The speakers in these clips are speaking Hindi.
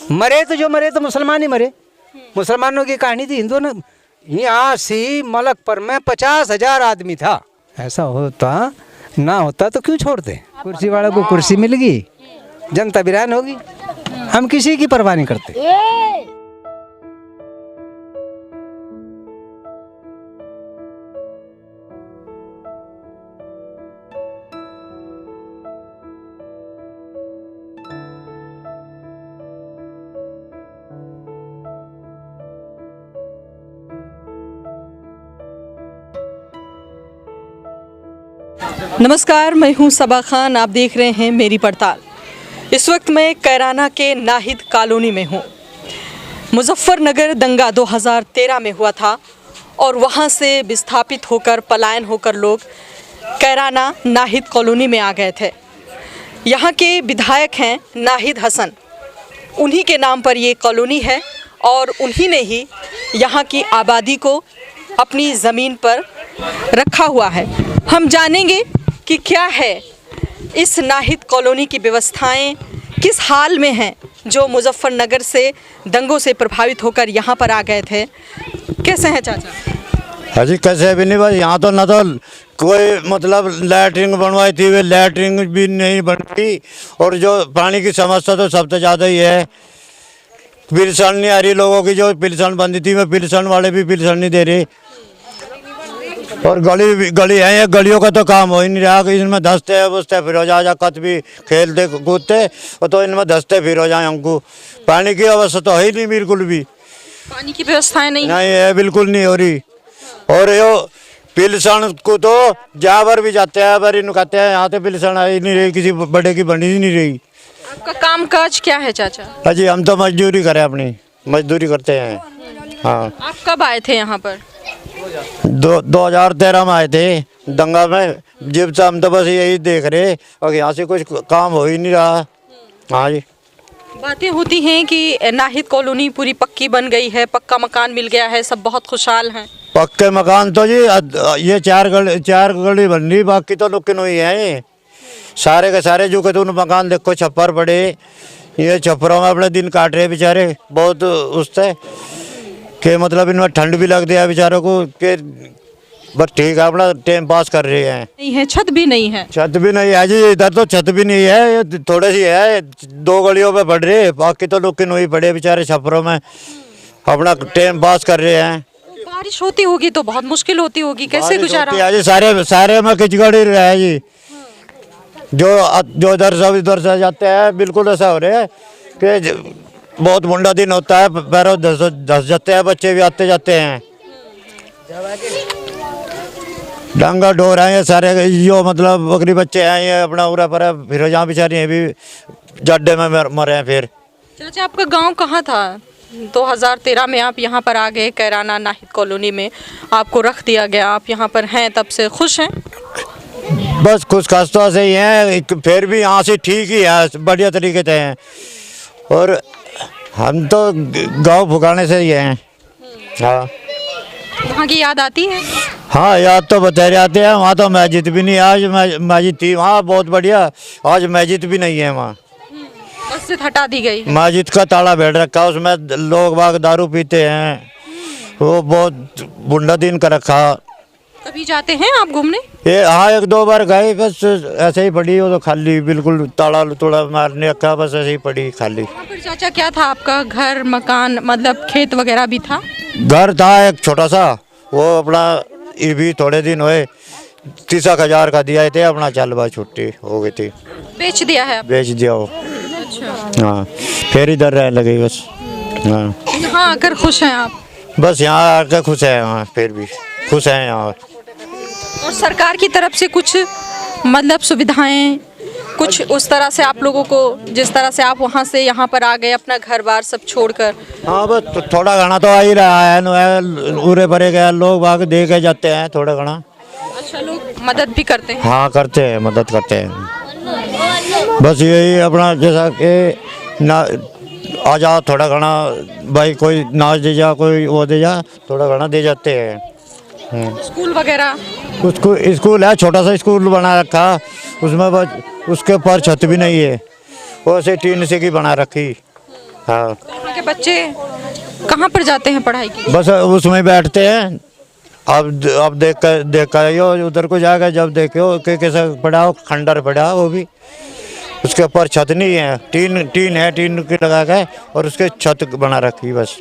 मरे तो जो मरे तो मुसलमान ही मरे। मुसलमानों की कहानी थी, हिंदुओं ने। यहाँ सी मलकपुर में 50,000 आदमी था। ऐसा होता ना होता तो क्यों छोड़ते। कुर्सी वाले को कुर्सी मिल गई, जनता वीरान होगी, हम किसी की परवाह नहीं करते। नमस्कार, मैं हूं सबा खान। आप देख रहे हैं मेरी पड़ताल। इस वक्त मैं कैराना के नाहिद कॉलोनी में हूं। मुजफ्फरनगर दंगा 2013 में हुआ था और वहां से विस्थापित होकर, पलायन होकर लोग कैराना नाहिद कॉलोनी में आ गए थे। यहां के विधायक हैं नाहिद हसन, उन्हीं के नाम पर ये कॉलोनी है और उन्हीं ने ही यहाँ की आबादी को अपनी ज़मीन पर रखा हुआ है। हम जानेंगे कि क्या है इस नाहिद कॉलोनी की व्यवस्थाएं, किस हाल में हैं जो मुजफ्फरनगर से दंगों से प्रभावित होकर यहाँ पर आ गए थे। कैसे हैं चाचा? अजी कैसे भी नहीं भाई, यहाँ तो ना तो कोई मतलब लैट्रिन बनवाई थी, वे लैट्रिन भी नहीं बनती। और जो पानी की समस्या तो सबसे ज़्यादा ही है। पिलसन नहीं आ रही लोगों की, जो पिलसन बंदी थी वे पिलसन वाले भी पिलसन नहीं दे रहे। और गली है, ये गलियों का तो काम हो ही नहीं रहा कि इनमें धंसते बुसते फिर हो जा कत भी खेलते कूदते और तो इनमें धंसते फिर हो जाए। हमको पानी की अवस्था तो है ही नहीं, बिल्कुल भी पानी की व्यवस्थाएं नहीं है, बिल्कुल नहीं हो रही। और यो पिलसन को तो जहाँ पर भी जाते हैं पर इन कहते हैं यहाँ तो पिलसन आई नहीं रही, किसी बड़े की बनी ही नहीं रही। आपका काम काज क्या है चाचा? अजी हम तो मजदूरी करें, अपनी मजदूरी करते हैं। हाँ। आप कब आए थे यहाँ पर? 2013 में आए थे दंगा में। जब से हम तो बस यही देख रहे और यहाँ से कुछ काम हो ही नहीं रहा। हाँ जी, बातें होती हैं कि नाहिद कॉलोनी पूरी पक्की बन गई है, पक्का मकान मिल गया है, सब बहुत खुशहाल हैं। पक्के मकान तो जी ये चार गली बन रही, बाकी तो लुकिन हुई है सारे के सारे। जो कहते मकान देखो छप्पर पड़े, ये छप्परों में अपने दिन काट रहे बेचारे बहुत उससे के मतलब इनमें ठंड भी लग दिया बेचारों को के बस ठीक है अपना टाइम पास कर रहे हैं। नहीं है, छत भी नहीं है। छत भी नहीं है जी, इधर तो छत भी नहीं है, ये थोड़ी सी है, 2 गलियों पे पड़ रहे, बाकी तो लोग नहीं पड़े बेचारे छप्परों में अपना टाइम पास कर रहे हैं। बारिश होती होगी तो बहुत मुश्किल होती होगी, कैसे गुजारा? जी सारे में किचगड़ ही रहा है जी। जो इधर से जाते हैं बिल्कुल ऐसा हो रहा है कि बहुत मुंडा दिन होता है, पैरों धस जाते हैं, बच्चे भी आते जाते हैं। डांगा ढोर है ये सारे, जो मतलब बकरी बच्चे हैं ये अपना उरा पर फिर जहाँ बेचारी हैं भी जड्डे में मरे हैं। फिर चाचा आपका गांव कहाँ था? 2013 में आप यहाँ पर आ गए कैराना नाहिद कॉलोनी में, आपको रख दिया गया, आप यहाँ पर हैं, तब से खुश हैं? बस खुश खास तो ऐसे ही हैं, फिर भी यहाँ से ठीक ही है, बढ़िया तरीके से हैं। और हम तो गाँव भुगाने से ही हैं। हाँ, वहाँ की याद आती है? हाँ याद तो बतेरे आते हैं। वहाँ तो मस्जिद भी नहीं, आज मस्जिद थी वहाँ बहुत बढ़िया, आज मस्जिद भी नहीं है वहाँ, मस्जिद हटा दी गई। मस्जिद का ताला बैठ रखा, उसमें लोग बाग दारू पीते हैं, वो बहुत बुंडा दिन का रखा। कभी जाते हैं आप घूमने? ये हाँ 1-2 बार गए, बस ऐसे ही पड़ी वो तो खाली, बिल्कुल ताला तोड़ा मारने रखा, बस ऐसे ही पड़ी खाली। वहाँ पर चाचा क्या था आपका? घर मकान मतलब खेत वगैरह भी था? घर था एक छोटा सा, वो अपना ये भी थोड़े दिन हुए 30,000 का दिया थे, अपना चल बा छुट्टी हो गई थी, बेच दिया है? बेच दिया वो। अच्छा। हाँ फिर इधर रह लगे बस। हाँ यहाँ आकर खुश हैं आप? बस यहाँ आकर खुश है, हाँ फिर भी खुश हैं यहाँ। और सरकार की तरफ से कुछ मतलब सुविधाएं कुछ उस तरह से आप लोगों को, जिस तरह से आप वहाँ से यहाँ पर आ गए अपना घर बार सब छोड़कर? हाँ बस थोड़ा घना तो आ ही रहा है, उरे भरे गए लोग बाग दे के जाते हैं थोड़ा घना। अच्छा, लोग मदद भी करते हैं? हाँ करते हैं, मदद करते हैं। बस यही अपना जैसा कि ना आ जा थोड़ा घना भाई, कोई नाच दे जा, कोई वो दे जा, थोड़ा घना दे जाते हैं। स्कूल वगैरह? स्कूल है, छोटा सा स्कूल बना रखा, उसमें बस उसके ऊपर छत भी नहीं है, वो ऐसे टीन से की बना रखी। हाँ यहाँ के बच्चे कहाँ पर जाते हैं पढ़ाई के लिए? बस उसमें बैठते हैं। अब देख कर उधर को जाकर जब देखो कि कैसा पड़ा हो, खंडर पड़ा वो भी, उसके ऊपर छत नहीं है, टीन है, टीन की लगा के और उसके छत बना रखी, बस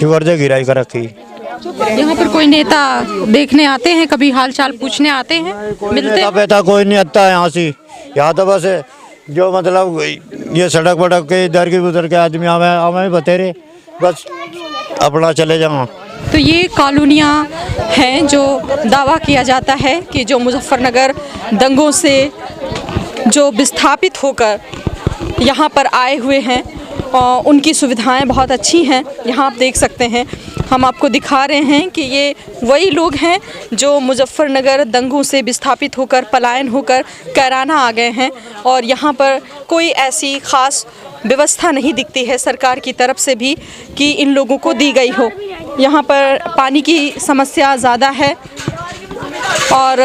वर्जे गिराई कर रखी। यहाँ पर कोई नेता देखने आते हैं, कभी हाल चाल पूछने आते हैं, मिलते हैं? नेता कोई नहीं आता है यहाँ से। यहाँ तो बस जो मतलब ये सड़क वड़क के इधर की उधर के आदमी हमें बतेरे, बस अपना चले जाओ। तो ये कॉलोनियाँ हैं जो दावा किया जाता है कि जो मुजफ्फरनगर दंगों से जो विस्थापित होकर यहाँ पर आए हुए हैं, उनकी सुविधाएं बहुत अच्छी हैं। यहाँ आप देख सकते हैं, हम आपको दिखा रहे हैं कि ये वही लोग हैं जो मुजफ्फरनगर दंगों से विस्थापित होकर, पलायन होकर कैराना आ गए हैं। और यहाँ पर कोई ऐसी ख़ास व्यवस्था नहीं दिखती है सरकार की तरफ से भी कि इन लोगों को दी गई हो। यहाँ पर पानी की समस्या ज़्यादा है और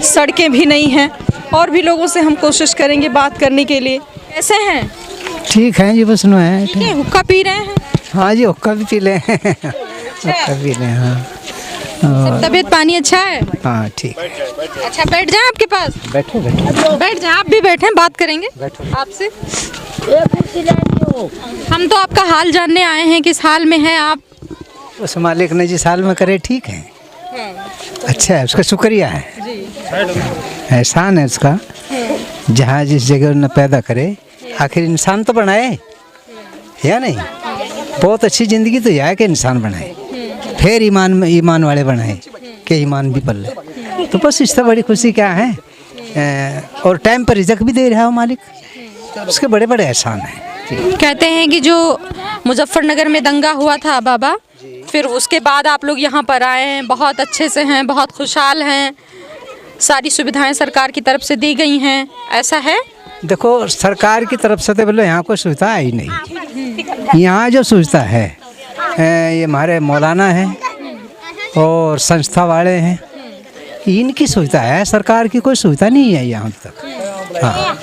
सड़कें भी नहीं हैं। और भी लोगों से हम कोशिश करेंगे बात करने के लिए। कैसे हैं? ठीक है जी, बस नो है। ठीक है, हुक्का पी रहे हैं? हाँ जी, हुक्का भी पी लें। हुक्का पी लें, हाँ। तबीयत पानी अच्छा है? हाँ ठीक। अच्छा, बैठ जाएं आपके पास? बैठो बैठो बैठ जाएं, आप भी बैठें, बात करेंगे आपसे। हम तो आपका हाल जानने आए हैं, किस हाल में हैं आप? उस मालिक ने जिस हाल में करे ठीक है, अच्छा है, उसका शुक्रिया है, एहसान है उसका। जहाँ जिस जगह न पैदा करे, आखिर इंसान तो बनाए या नहीं। बहुत अच्छी ज़िंदगी तो यह है कि इंसान बनाए, फिर ईमान वाले बनाए कि ईमान भी पल्ले। तो बस इससे बड़ी खुशी क्या है। और टाइम पर रिज़्क भी दे रहा है मालिक, उसके बड़े बड़े एहसान हैं। कहते हैं कि जो मुजफ्फरनगर में दंगा हुआ था बाबा, फिर उसके बाद आप लोग यहाँ पर आए हैं, बहुत अच्छे से हैं, बहुत खुशहाल हैं, सारी सुविधाएं सरकार की तरफ से दी गई हैं, ऐसा है? देखो, सरकार की तरफ से तो बोलो यहाँ कोई सुविधा है ही नहीं। यहाँ जो सुविधा है ये हमारे मौलाना हैं और संस्था वाले हैं, इनकी सुविधा है। सरकार की कोई सुविधा नहीं है यहाँ तक। हाँ,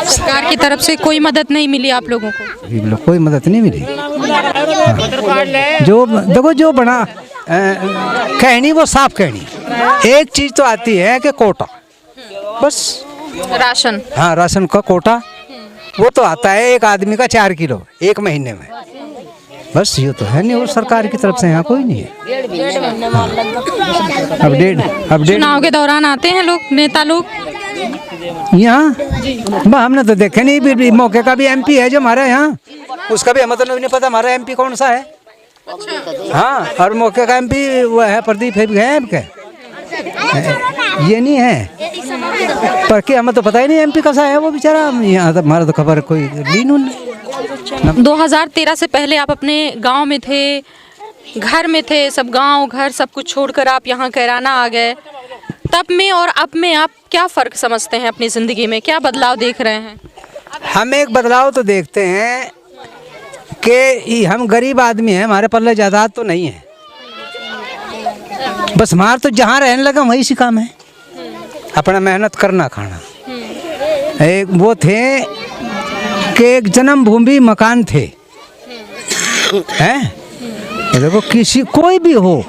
सरकार की तरफ से कोई मदद नहीं मिली आप लोगों को? कोई मदद नहीं मिली। हाँ। जो देखो, जो बना कहनी वो साफ कहनी। एक चीज़ तो आती है कि कोटा, बस राशन। हाँ, राशन का कोटा वो तो आता है, एक आदमी का 4 किलो एक महीने में, बस ये तो है नहीं। और सरकार की तरफ से यहाँ कोई नहीं है। हाँ। अपडेट चुनाव के दौरान आते हैं लोग, नेता लोग यहाँ, हमने तो देखे नहीं। मौके का भी MP है जो हमारे यहाँ, उसका भी हमें तो नहीं पता हमारा MP कौन सा है। हाँ, और मौके का MP वो है प्रदीप है क्या, ये नहीं है, पर क्या हमें तो पता ही नहीं MP कैसा है वो बेचारा। यहाँ तो हमारा तो खबर कोई ली नहीं। 2013 से पहले आप अपने गांव में थे, घर में थे, सब गांव घर सब कुछ छोड़कर आप यहाँ कैराना आ गए। तब में और अब में आप क्या फ़र्क समझते हैं अपनी ज़िंदगी में, क्या बदलाव देख रहे हैं? हम एक बदलाव तो देखते हैं कि हम गरीब आदमी हैं, हमारे पल्ले जायदाद तो नहीं है, बस हमारा तो जहाँ रहने लगा वही सी काम है, अपना मेहनत करना खाना। एक वो थे कि एक जन्मभूमि मकान थे, हैं? देखो, किसी कोई भी हो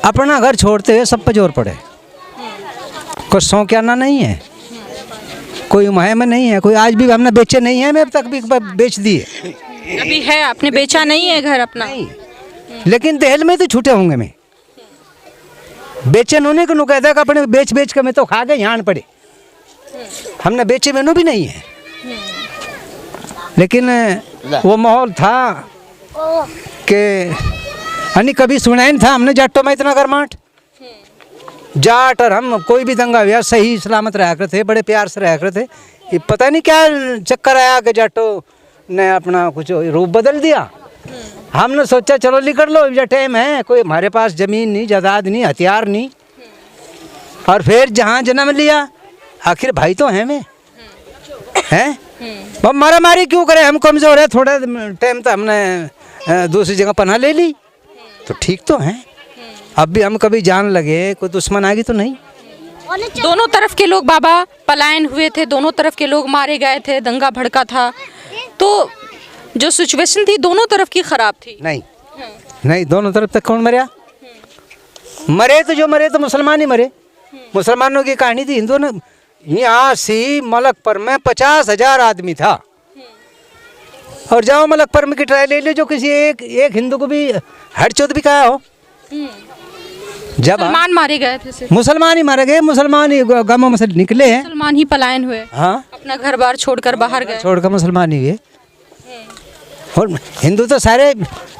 अपना घर छोड़ते हुए सब पे जोर पड़े। कोई शौकियाना नहीं है, कोई मुहिम नहीं है, कोई आज भी हमने बेचे नहीं है, मैं अब तक भी बेच दिए। अभी है, आपने बेचा नहीं है घर अपना? नहीं, लेकिन दहेल में तो छूटे होंगे। मैं बेचे उन्होंने को कहता है कि अपने बेच के मैं तो खा गए, यहाँ पड़े। हमने बेचे में भी नहीं है, लेकिन वो माहौल था कि यानी कभी सुना नहीं था हमने जाटों में इतना गरमाट। जाट और हम कोई भी दंगा हुआ सही सलामत रहा करते थे, बड़े प्यार से रहा करते थे। ये पता नहीं क्या चक्कर आया कि जाटों ने अपना कुछ रूप बदल दिया। हमने सोचा चलो निकल लो, ये टाइम है, कोई हमारे पास ज़मीन नहीं, जायदाद नहीं, हथियार नहीं, और फिर जहाँ जन्म लिया, आखिर भाई तो हैं में, हैं? अब मारा मारी क्यों करें, हम कमज़ोर है, थोड़ा टाइम तो हमने दूसरी जगह पनाह ले ली, तो ठीक तो हैं। अब भी हम कभी जान लगे कोई दुश्मन आगे तो नहीं। दोनों तरफ के लोग बाबा पलायन हुए थे, दोनों तरफ के लोग मारे गए थे, दंगा भड़का था, तो जो सिचुएशन थी दोनों तरफ की खराब थी। नहीं नहीं, दोनों तरफ तक कौन मरा? मरे तो मुसलमान ही मरे। मुसलमानों की कहानी थी। हिंदुओं ने यहाँ सी मलकपुर में 50,000 आदमी था। और जाओ मलकपुर में की ट्रायल ले लो, जो किसी एक हिंदू को भी हड़चोत भी कहा हो। जब मुसलमान मारे गए थे सिर्फ। मुसलमान ही मारे गए, मुसलमान ही गांवों में से निकले हैं। मुसलमान ही पलायन हुए। हाँ, अपना घर बार छोड़कर बाहर गए। छोड़कर मुसलमान ही हुए। और हिंदू तो सारे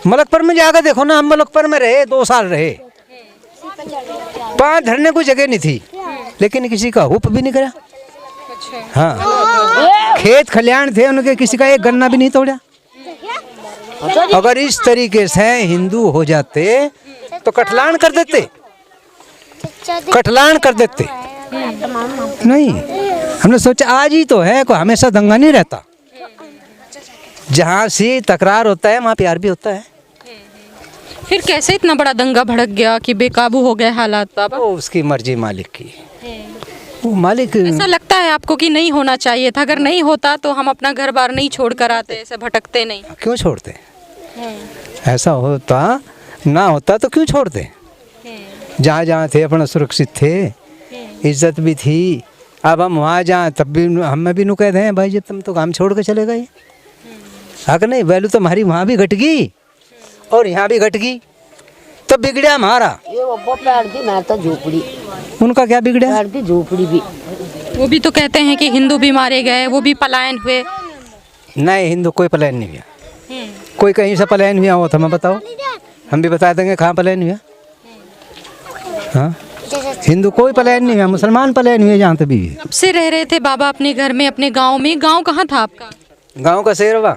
मलकपुर में जाकर देखो ना, हम मलकपुर में रहे 2 साल रहे, 5 धरने को जगह नहीं थी, लेकिन किसी का हुप भी नहीं करा। हाँ, खेत खलियान थे उनके, किसी का एक गन्ना भी नहीं तोड़ा। अगर इस तरीके से हिंदू हो जाते तो कटलान कर देते, कटलान कर देते। नहीं, हमने सोचा आज ही तो है, कोई हमेशा दंगा नहीं रहता। जहाँ से तकरार होता है वहाँ प्यार भी होता है। फिर कैसे इतना बड़ा दंगा भड़क गया कि बेकाबू हो गए हालात बाबा? वो उसकी मर्जी मालिक की। वो मालिक, ऐसा लगता है आपको कि नहीं होना चाहिए था? अगर नहीं होता तो हम अपना घर बार नहीं छोड़ कर आते, ऐसे भटकते नहीं। क्यों छोड़ते? ऐसा होता ना होता तो क्यों छोड़ते? जहाँ जहाँ थे अपना सुरक्षित थे, इज्जत भी थी। अब हम वहाँ जाएँ तब भी हमें भी नु कह दें भाई जी तुम तो काम छोड़ के चले गए। हाँ नहीं, वैल्यू तो हमारी वहाँ भी घट गई और यहाँ भी घट गई, तो बिगड़ा हमारा। ये वो पैर दी मैं तो झोपड़ी, उनका क्या बिगड़ा? पैर दी झोपड़ी भी। वो भी तो कहते हैं कि हिंदू भी मारे गए, वो भी पलायन हुए। नहीं, हिंदू कोई पलायन नहीं हुआ। कोई कहीं से पलायन हुआ हो तो हमें बताओ, हम भी बता देंगे कहाँ पलायन हुआ। हाँ, हिंदू कोई पलायन नहीं हुआ, मुसलमान पलायन हुए जहाँ तक भी। कब से रह रहे थे बाबा अपने घर में, अपने गांव में? गांव कहाँ था आपका? गाँव का शेरवा,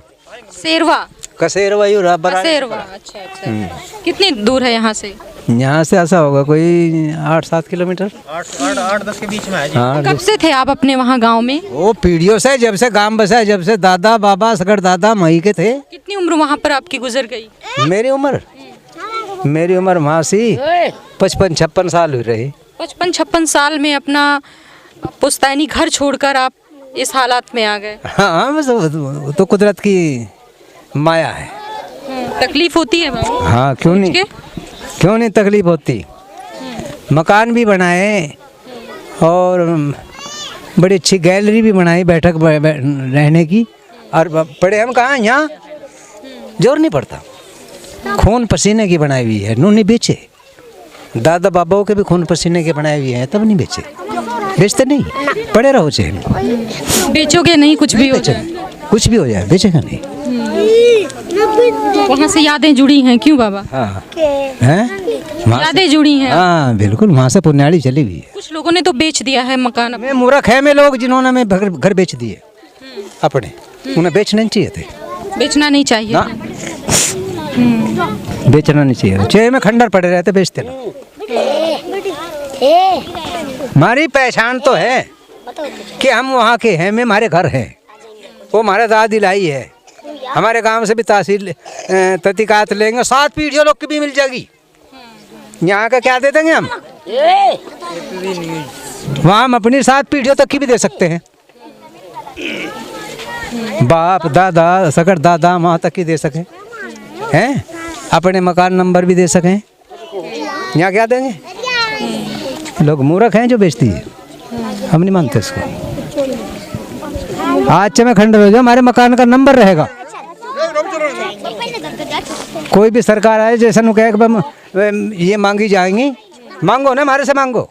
शेरवा, कसेरवा यू रहा। शेरवा, अच्छा अच्छा। कितनी दूर है यहाँ से? यहाँ से ऐसा होगा कोई 8-7 किलोमीटर, 8-10 के बीच में है जी। हाँ। कब से थे आप अपने वहाँ गांव में? वो पीढ़ियों से, जब से गांव बसा है, जब से दादा बाबा सगर दादा मई के थे। कितनी उम्र वहाँ पर आपकी गुजर गई? मेरी उम्र वहाँ से 55-56 साल हुई रही। 55-56 साल में अपना पुश्तैनी घर छोड़कर आप इस हालात में आ गए। हाँ, बस वो तो कुदरत की माया है। तकलीफ होती है बाबू? हाँ, क्यों नहीं तकलीफ होती। मकान भी बनाए और बड़ी अच्छी गैलरी भी बनाई बैठक रहने की। और पड़े हम कहाँ, यहाँ जोर नहीं पड़ता। खून पसीने की बनाई हुई है, नूनी बेचे। दादा बाबाओं के भी खून पसीने के बनाए हुए हैं, तब नहीं बेचे। बेचते नहीं, पड़े रहो चैन। बेचोगे नहीं, कुछ भी हो जाए, कुछ भी हो जाए, बेचेगा नहीं। वहाँ से यादें जुड़ी हैं क्यों बाबा? हाँ, हैं? यादें जुड़ी हैं। हाँ बिल्कुल, वहाँ से पुण्याड़ी चली हुई है। कुछ लोगों ने तो बेच दिया है मकान अपना। मैं मूर्ख है, मैं लोग जिन्होंने मैं घर बेच दिए अपने, उन्हें बेचना नहीं चाहिए थे। बेचना नहीं चाहिए ना, बेचना नहीं चाहिए। चाहे में खंडर पड़े रहते, बेचते ना। हमारी पहचान तो है कि हम वहाँ के हैं, में हमारे घर हैं, वो हमारे दादा दिलाई है। हमारे गांव से भी तहसील तहकीकात लेंगे, 7 पीढ़ियों लोग की भी मिल जाएगी। यहाँ का क्या दे देंगे हम? वहाँ हम अपनी 7 पीढ़ियों तक की भी दे सकते हैं। बाप दादा सगर दादा वहाँ तक की दे सकें हैं, अपने मकान नंबर भी दे सकें। यहाँ क्या देंगे? लोग मूर्ख हैं जो बेचती है, हम नहीं मानते इसको। आज में खंडर हो जाए, हमारे मकान का नंबर रहेगा। कोई भी सरकार आए, जैसे नु कहे ये मांगी जाएंगी, मांगो ना, हमारे से मांगो,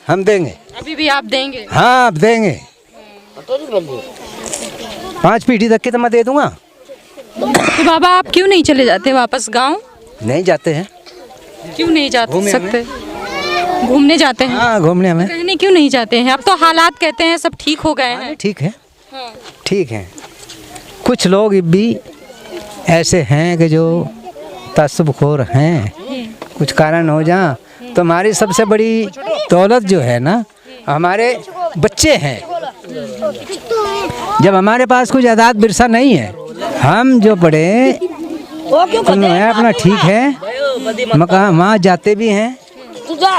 हम देंगे। अभी भी आप देंगे? हाँ, आप देंगे। 5 पीढ़ी तक की तो मैं दे दूंगा। तो बाबा आप क्यों नहीं चले जाते वापस गांव? नहीं जाते हैं। क्यों नहीं जा सकते? घूमने जाते हैं? हाँ, घूमने में। रहने क्यों नहीं जाते हैं? अब तो हालात कहते हैं सब ठीक हो गए हैं। ठीक है, ठीक है। कुछ लोग भी ऐसे हैं कि जो तसब्बुखोर हैं, कुछ कारण हो जा तो हमारी सबसे बड़ी दौलत जो है ना, हमारे बच्चे हैं। जब हमारे पास कुछ आदात विरसा नहीं है, हम जो पढ़े है अपना ठीक है, मकान वहाँ जाते भी हैं,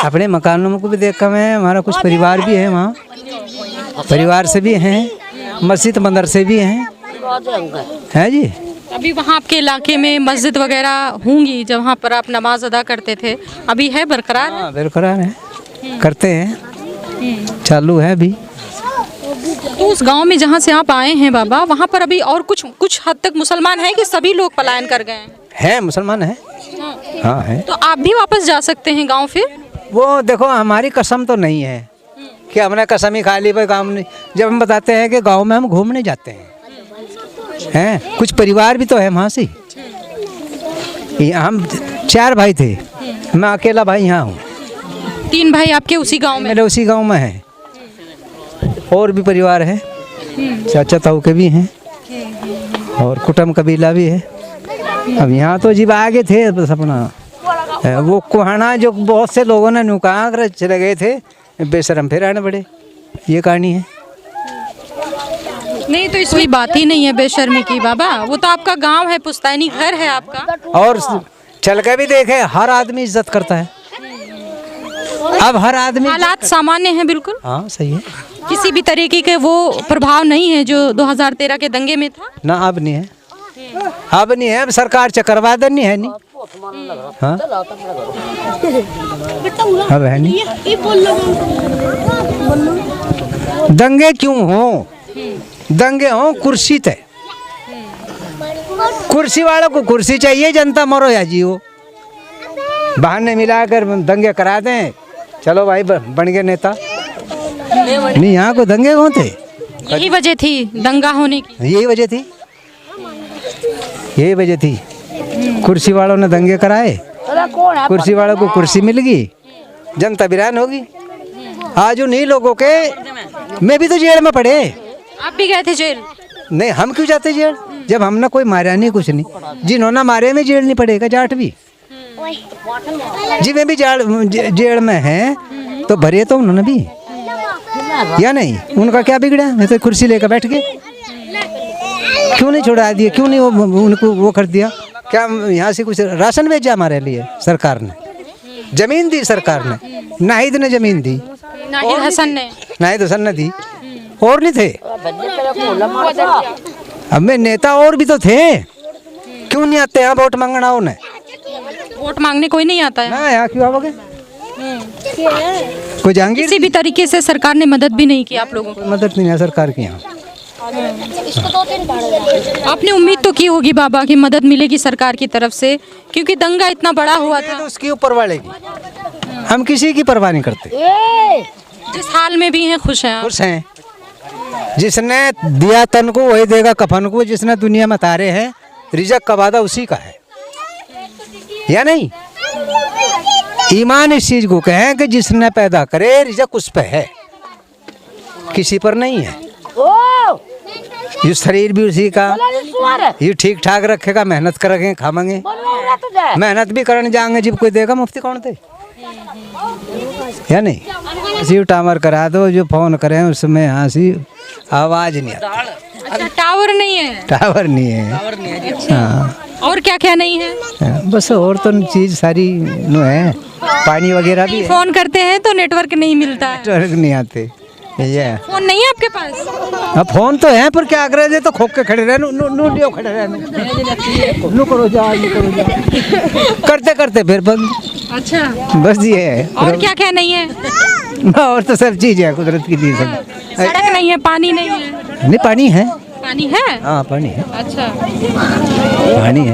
अपने मकानों को भी देखा मैं, हमारा कुछ परिवार भी है वहाँ, परिवार से भी हैं, मस्जिद मंदिर से भी हैं, है जी। अभी वहाँ आपके इलाके में मस्जिद वगैरह होंगी जहाँ पर आप नमाज अदा करते थे, अभी है बरकरार? हाँ बरकरार है, करते हैं, चालू है अभी। तो उस गांव में जहाँ से आप आए हैं बाबा, वहाँ पर अभी और कुछ हद तक मुसलमान हैं कि सभी लोग पलायन कर गए हैं? है मुसलमान है, हाँ है। तो आप भी वापस जा सकते हैं गांव फिर? वो देखो हमारी कसम तो नहीं है कि हमने कसम ही खा ली भाई गाँव में। जब हम बताते हैं कि गांव में हम घूमने जाते हैं, कुछ परिवार भी तो है वहाँ से। हम 4 भाई थे, मैं अकेला भाई यहाँ हूँ। 3 भाई आपके उसी गांव में? मेरे उसी गांव में है, और भी परिवार है, चाचा ताऊ के भी हैं और कुटुंब कबीला भी है। अब यहाँ तो जीव आगे थे बस अपना वो कुहाना जो बहुत से लोगों ने नुका चले गए थे, बेशरम फिर आने पड़े, ये कहानी है। नहीं तो कोई बात ही नहीं है बेशर्मी की बाबा, वो तो आपका गांव है, पुश्तैनी घर है आपका। और चल के भी देखे, हर आदमी इज्जत करता है, अब हर आदमी हालात सामान्य हैं बिल्कुल। हाँ सही है, किसी भी तरीके के वो प्रभाव नहीं है जो 2013 के दंगे में था ना। अब नहीं है, अब नहीं है, अब सरकार चक्रवा देनी है नहीं, हाँ अब है नहीं। दंगे क्यों हो? दंगे हो कुर्सी थे, कुर्सी वालों को कुर्सी चाहिए, जनता मरो या जियो। बहाने मिलाकर दंगे करा दें, चलो भाई बन गए नेता। नहीं, यहाँ को दंगे कौन थे? यही वजह थी दंगा होने की? यही वजह थी, यही वजह थी। कुर्सी वालों ने दंगे कराए, कुर्सी वालों को कुर्सी मिल गई, जनता वीरान होगी। आज उन्हीं लोगों के, मैं भी तो जेल में पड़े। आप भी गए थे जेल? नहीं, हम क्यों जाते जेल जब हमने कोई मारा नहीं, कुछ नहीं। जिन्होंने मारे में जेल नहीं पड़ेगा, जाट भी जी में भी जेल में है, तो भरे तो उन्होंने भी या नहीं? उनका क्या बिगड़ा? मैं तो कुर्सी लेकर बैठ गए, क्यों नहीं छुड़ा दिया? क्यों नहीं उनको वो कर दिया? क्या यहाँ से कुछ राशन भेजा हमारे लिए सरकार ने? जमीन दी सरकार ने, नाहिद ने जमीन दी, नाहिद हसन ने, नाहिद हसन ने दी, और नहीं थे। अब में नेता और भी तो थे, क्यों नहीं आते यहाँ वोट मांगना? उन्हें वोट मांगने कोई नहीं आता है ना, यहाँ क्यों आओगे? कोई जहांगीर किसी भी तरीके से सरकार ने मदद भी नहीं की आप लोगों को? मदद नहीं है सरकार की यहाँ। आपने उम्मीद तो की होगी बाबा कि मदद मिलेगी सरकार की तरफ से, क्योंकि दंगा इतना बड़ा हुआ था। तो उसकी ऊपर वाले की, हम किसी की परवाह नहीं करते। जिस हाल में भी हैं खुश हैं आप? खुश हैं, जिसने दिया तन को वही देगा कफन को, जिसने दुनिया में तारे हैं, रिजक का वादा उसी का है या नहीं? ईमान इस चीज को कहें कि जिसने पैदा करे रिजक उस पे है, किसी पर नहीं है। ये शरीर भी उसी का, ये ठीक ठाक रखेगा, मेहनत करेंगे खाएंगे, मेहनत भी करने जाएंगे, जब कोई देगा मुफ्ती कौन दे या नहीं? किसी टावर करा दो, जो फोन करें उसमें यहाँ से आवाज नहीं आती। अच्छा, टावर नहीं है? टावर नहीं है, हाँ। और क्या क्या नहीं है? बस और तो चीज सारी नो है, पानी वगैरह भी है। फोन करते हैं तो नेटवर्क नहीं मिलता है? नेटवर्क नहीं आते, ये फोन नहीं है आपके पास? अब फोन तो है, पर क्या करे, तो खोक के खड़े रहे, नो खड़े रहे, नो करो जा, करते करते फिर बंद। अच्छा, बस ये है, और क्या क्या नहीं है? और तो सब चीज है, कुदरत की चीज है। सड़क नहीं है, पानी नहीं है? नहीं, पानी है, पानी है? हाँ पानी है, अच्छा, पानी है।